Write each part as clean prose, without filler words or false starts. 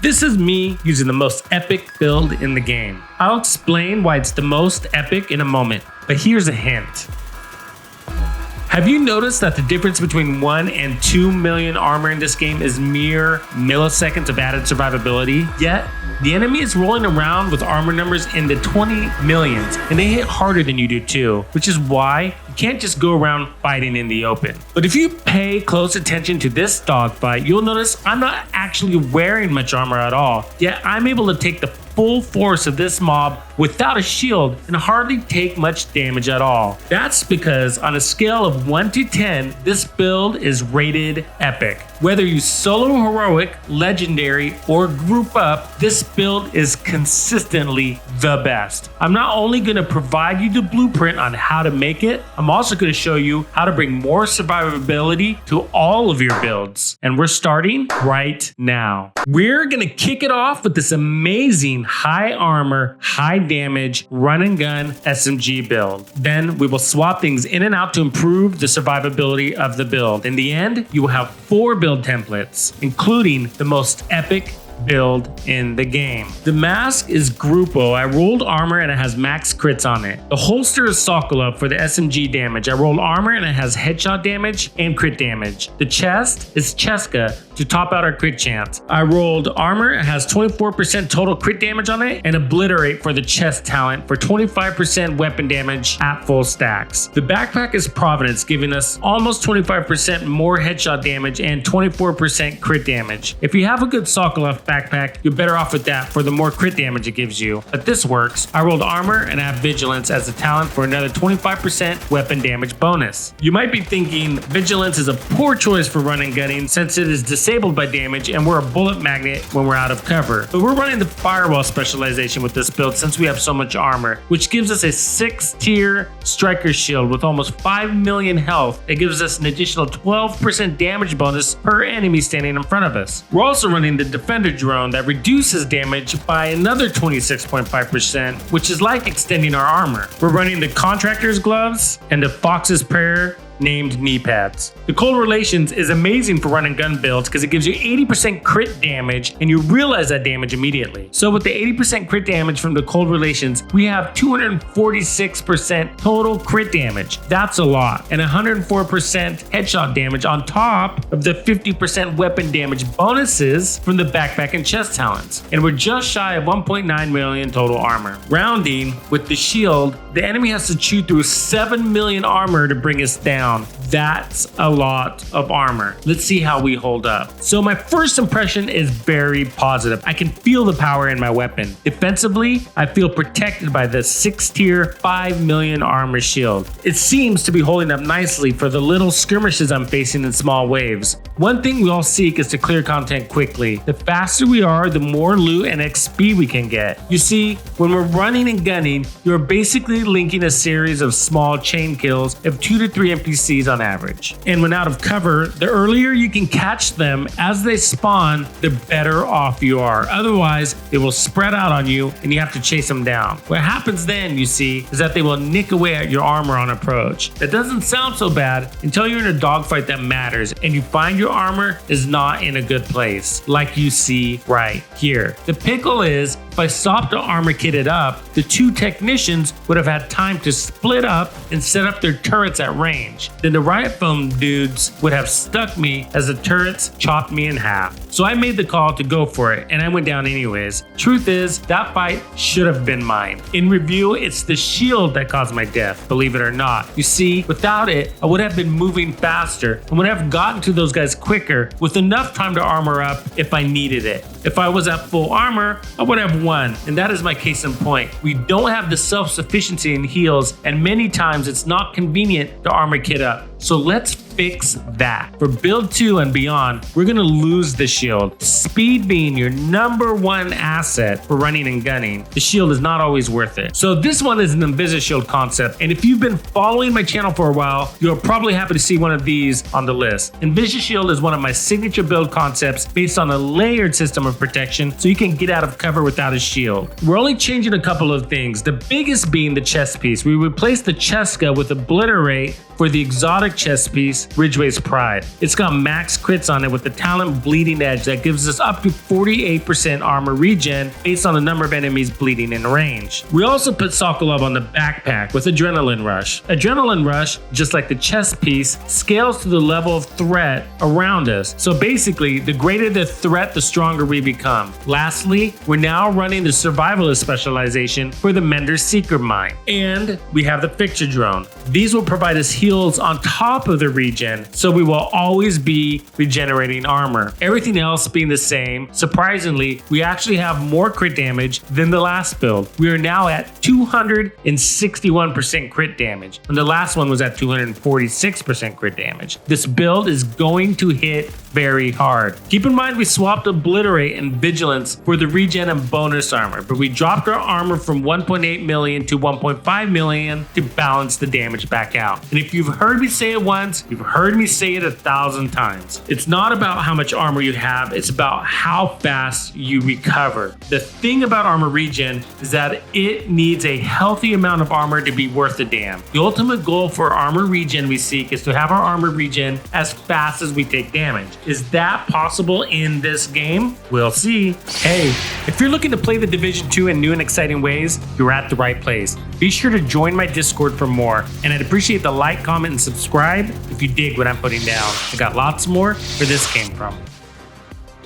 This is me using the most epic build in the game. I'll explain why it's the most epic in a moment, but here's a hint. Have you noticed that the difference between 1 and 2 million armor in this game is mere milliseconds of added survivability? Yet, the enemy is rolling around with armor numbers in the 20 millions, and they hit harder than you do too, which is why you can't just go around fighting in the open. But if you pay close attention to this dogfight, you'll notice I'm not actually wearing much armor at all, yet I'm able to take the full force of this mob without a shield and hardly take much damage at all. That's because on a scale of 1 to 10, this build is rated epic. Whether you solo heroic, legendary, or group up, this build is consistently the best. I'm not only going to provide you the blueprint on how to make it, I'm also going to show you how to bring more survivability to all of your builds. And we're starting right now. We're going to kick it off with this amazing high armor, high damage, run and gun SMG build. Then we will swap things in and out to improve the survivability of the build. In the end, you will have 4 build templates, including the most epic build in the game. The mask is Grupo. I rolled armor and it has max crits on it. The holster is Sokola for the SMG damage. I rolled armor and it has headshot damage and crit damage. The chest is Cheska to top out our crit chance. I rolled armor. It has 24% total crit damage on it and Obliterate for the chest talent for 25% weapon damage at full stacks. The backpack is Providence, giving us almost 25% more headshot damage and 24% crit damage. If you have a good Sokola backpack, you're better off with that for the more crit damage it gives you. But this works. I rolled armor and I have vigilance as a talent for another 25% weapon damage bonus. You might be thinking vigilance is a poor choice for run and gunning since it is disabled by damage and we're a bullet magnet when we're out of cover. But we're running the firewall specialization with this build since we have so much armor, which gives us a 6-tier striker shield with almost 5 million health. It gives us an additional 12% damage bonus per enemy standing in front of us. We're also running the defender drone that reduces damage by another 26.5%, which is like extending our armor. We're running the contractor's gloves and the fox's prayer named knee pads. The Cold Relations is amazing for run and gun builds because it gives you 80% crit damage and you realize that damage immediately. So with the 80% crit damage from the Cold Relations, we have 246% total crit damage. That's a lot. And 104% headshot damage on top of the 50% weapon damage bonuses from the backpack and chest talents. And we're just shy of 1.9 million total armor. Rounding with the shield, the enemy has to chew through 7 million armor to bring us down. That's a lot of armor. Let's see how we hold up. So my first impression is very positive. I can feel the power in my weapon. Defensively, I feel protected by the 6-tier 5 million armor shield. It seems to be holding up nicely for the little skirmishes I'm facing in small waves. One thing we all seek is to clear content quickly. The faster we are, the more loot and XP we can get. You see, when we're running and gunning, you're basically linking a series of small chain kills of 2 to 3 NPCs on average. And when out of cover, the earlier you can catch them as they spawn, the better off you are. Otherwise, they will spread out on you and you have to chase them down. What happens then, you see, is that they will nick away at your armor on approach. That doesn't sound so bad until you're in a dogfight that matters and you find your armor is not in a good place, like you see right here. The pickle is, if I stopped to armor kitted up, the 2 technicians would have had time to split up and set up their turrets at range. Then the riot foam dudes would have stuck me as the turrets chopped me in half. So I made the call to go for it and I went down anyways. Truth is, that fight should have been mine. In review, it's the shield that caused my death, believe it or not. You see, without it, I would have been moving faster and would have gotten to those guys quicker with enough time to armor up if I needed it. If I was at full armor, I would have won, and that is my case in point. We don't have the self-sufficiency in heals, and many times it's not convenient to armor kit up. So let's fix that. For build 2 and beyond, we're gonna lose the shield. Speed being your #1 asset for running and gunning, the shield is not always worth it. So this one is an Invisishield concept, and if you've been following my channel for a while, you're probably happy to see one of these on the list. Invisishield is one of my signature build concepts based on a layered system of protection so you can get out of cover without a shield. We're only changing a couple of things, the biggest being the chest piece. We replaced the Cheska with Obliterate for the exotic chest piece, Ridgeway's Pride. It's got max crits on it with the talent Bleeding Edge that gives us up to 48% armor regen based on the number of enemies bleeding in range. We also put Sokolov on the backpack with Adrenaline Rush. Adrenaline Rush, just like the chest piece, scales to the level of threat around us. So basically, the greater the threat, the stronger we become. Lastly, we're now running the Survivalist specialization for the Mender's Seeker Mine. And we have the Fixture Drone. These will provide us heals on top of the regen, so we will always be regenerating armor. Everything else being the same, surprisingly, we actually have more crit damage than the last build. We are now at 261% crit damage, and the last one was at 246% crit damage. This build is going to hit very hard. Keep in mind we swapped Obliterate and Vigilance for the regen and bonus armor, but we dropped our armor from 1.8 million to 1.5 million to balance the damage back out. And if you've heard me say it once, you've heard me say it 1,000 times. It's not about how much armor you have, it's about how fast you recover. The thing about armor regen is that it needs a healthy amount of armor to be worth a damn. The ultimate goal for armor regen we seek is to have our armor regen as fast as we take damage. Is that possible in this game? We'll see. Hey, if you're looking to play the Division 2 in new and exciting ways, you're at the right place. Be sure to join my Discord for more, and I'd appreciate the like, comment, and subscribe if you dig what I'm putting down. I got lots more where this came from.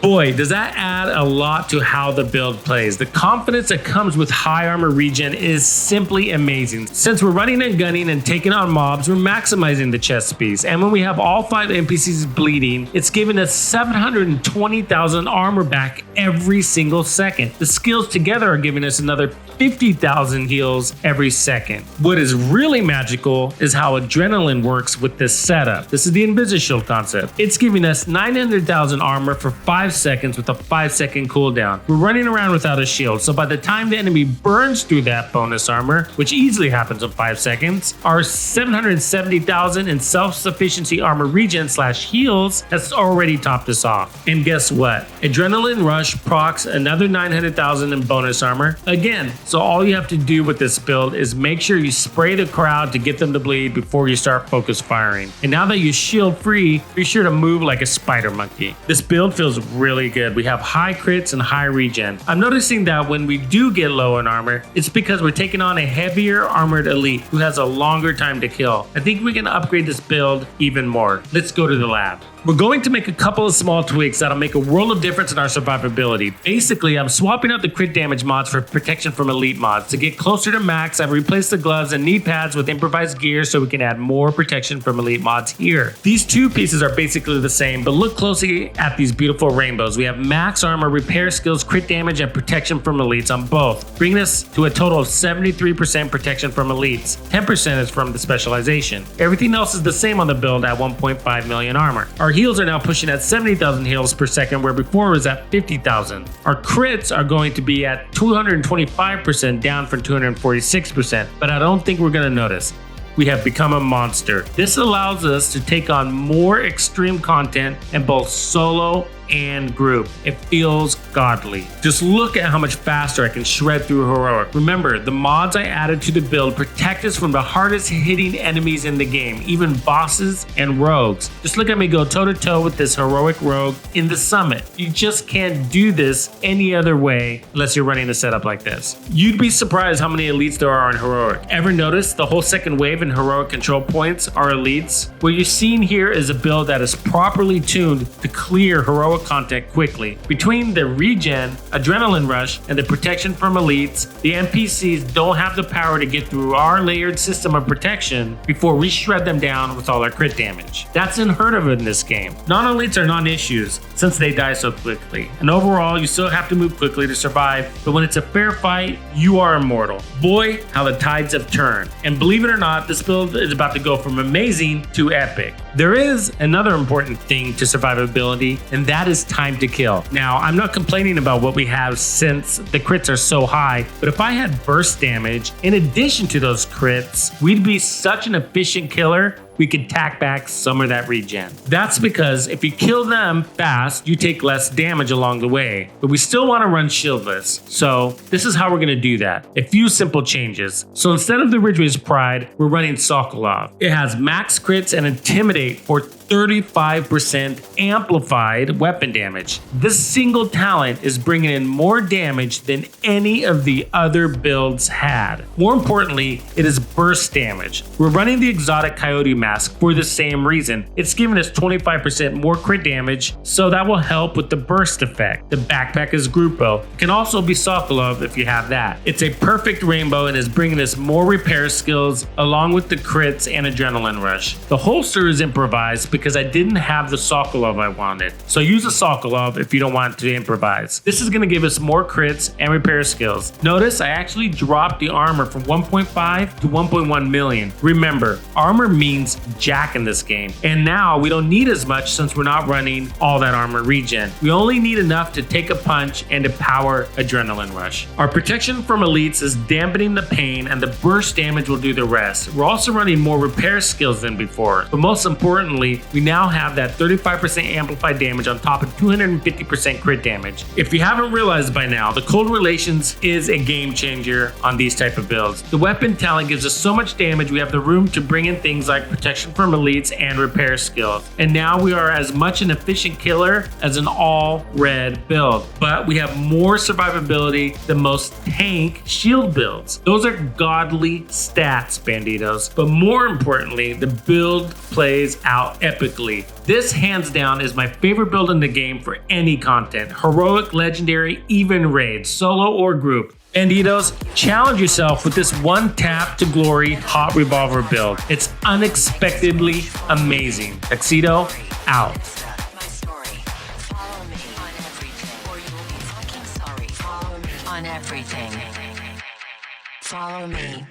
Boy, does that add a lot to how the build plays. The confidence that comes with high armor regen is simply amazing. Since we're running and gunning and taking on mobs, we're maximizing the chest piece. And when we have all 5 NPCs bleeding, it's giving us 720,000 armor back every single second. The skills together are giving us another 50,000 heals every second. What is really magical is how Adrenaline works with this setup. This is the Invisishield concept. It's giving us 900,000 armor for 5 seconds with a 5-second cooldown. We're running around without a shield, so by the time the enemy burns through that bonus armor, which easily happens in 5 seconds, our 770,000 in self-sufficiency armor regen / heals has already topped us off. And guess what? Adrenaline Rush procs another 900,000 in bonus armor again. So all you have to do with this build is make sure you spray the crowd to get them to bleed before you start focus firing. And now that you're shield free, be sure to move like a spider monkey. This build feels really good. We have high crits and high regen. I'm noticing that when we do get low in armor, it's because we're taking on a heavier armored elite who has a longer time to kill. I think we can upgrade this build even more. Let's go to the lab. We're going to make a couple of small tweaks that'll make a world of difference in our survivability. Basically, I'm swapping out the crit damage mods for protection from elite mods. To get closer to max, I've replaced the gloves and knee pads with improvised gear so we can add more protection from elite mods here. These two pieces are basically the same, but look closely at these beautiful rainbows. We have max armor, repair skills, crit damage, and protection from elites on both, bringing us to a total of 73% protection from elites. 10% is from the specialization. Everything else is the same on the build at 1.5 million armor. Our heals are now pushing at 70,000 heals per second, where before it was at 50,000. Our crits are going to be at 225%, down from 246%, but I don't think we're going to notice. We have become a monster. This allows us to take on more extreme content in both solo and group. It feels godly. Just look at how much faster I can shred through heroic. Remember, the mods I added to the build protect us from the hardest hitting enemies in the game, even bosses and rogues. Just look at me go toe to toe with this heroic rogue in the summit. You just can't do this any other way unless you're running a setup like this. You'd be surprised how many elites there are in heroic. Ever notice the whole second wave in heroic control points are elites? What you're seeing here is a build that is properly tuned to clear heroic content quickly. Between the regen, adrenaline rush, and the protection from elites, the NPCs don't have the power to get through our layered system of protection before we shred them down with all our crit damage. That's unheard of in this game. Non-elites are non-issues since they die so quickly, and overall you still have to move quickly to survive, but when it's a fair fight, you are immortal. Boy, how the tides have turned. And believe it or not, this build is about to go from amazing to epic. There is another important thing to survivability, and that is time to kill. Now, I'm not complaining about what we have since the crits are so high, but if I had burst damage in addition to those crits, we'd be such an efficient killer we can tack back some of that regen. That's because if you kill them fast, you take less damage along the way, but we still want to run shieldless. So this is how we're going to do that. A few simple changes. So instead of the Ridgeway's Pride, we're running Sokolov. It has max crits and intimidate for 35% amplified weapon damage. This single talent is bringing in more damage than any of the other builds had. More importantly, it is burst damage. We're running the exotic Coyote mask for the same reason. It's giving us 25% more crit damage, so that will help with the burst effect. The backpack is Grupo. It can also be Sokolov if you have that. It's a perfect rainbow and is bringing us more repair skills along with the crits and adrenaline rush. The holster is improvised because I didn't have the Sokolov I wanted. So use a Sokolov if you don't want to improvise. This is going to give us more crits and repair skills. Notice I actually dropped the armor from 1.5 to 1.1 million. Remember, armor means jack in this game. And now we don't need as much since we're not running all that armor regen. We only need enough to take a punch and to power adrenaline rush. Our protection from elites is dampening the pain and the burst damage will do the rest. We're also running more repair skills than before. But most importantly, we now have that 35% amplified damage on top of 250% crit damage. If you haven't realized by now, the cold relations is a game changer on these type of builds. The weapon talent gives us so much damage, we have the room to bring in things like protection from elites and repair skills. And now we are as much an efficient killer as an all red build. But we have more survivability than most tank shield builds. Those are godly stats, banditos. But more importantly, the build plays out epically. This hands down is my favorite build in the game for any content. Heroic, legendary, even raid, solo or group. Banditos, challenge yourself with this one tap to glory hot revolver build. It's unexpectedly amazing. Tuxedo out. On everything. Follow me.